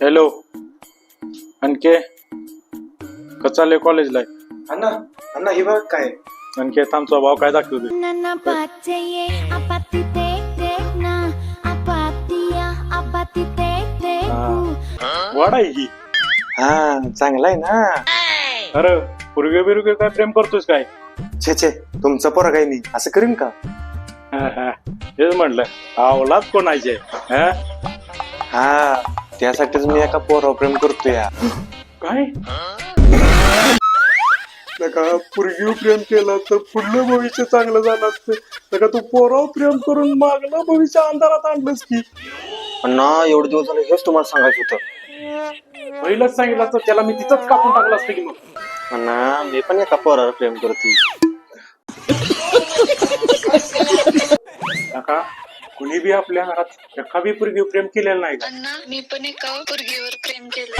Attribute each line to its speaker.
Speaker 1: Hello आणखे का चाललंय कॉलेजला
Speaker 2: अण्णा अण्णा हे बघ काय
Speaker 1: आणखी आमचा भाव काय दाखवतोय
Speaker 3: Nana patseye apati tek tek na apatia apati tek tek
Speaker 1: वाढ आहे ही.
Speaker 2: हा चांगला आहे ना.
Speaker 1: अरे पुरगे बिरगे काय प्रेम करतोस काय
Speaker 2: छे छे तुमचा पोरगा आहे मी असं करीन का.
Speaker 1: हेच म्हटलं आवलाच कोणाचे
Speaker 2: हा त्यासाठीच मी एका पोरावर प्रेम करतोय.
Speaker 1: काय नका पुरगी प्रेम केलं तर पुढलं भविष्य चांगलं झालं असतं नका तू पोराव प्रेम करून मागलं भविष्य अंधारात आणलंस की
Speaker 2: अण्णा एवढे दिवस झाले हेच तुम्हाला सांगायचं होतं.
Speaker 1: पहिलंच सांगितलं तर त्याला मी तिथंच कापून टाकलं असतं की मग
Speaker 2: अण्णा मी पण एका पोरावर प्रेम करतोय.
Speaker 1: नका कुणी बी आपल्या घरात एका बी पुरगी प्रेम केलेलं नाही का
Speaker 4: अण्णा मी पण एका पोरगीवर प्रेम केलं.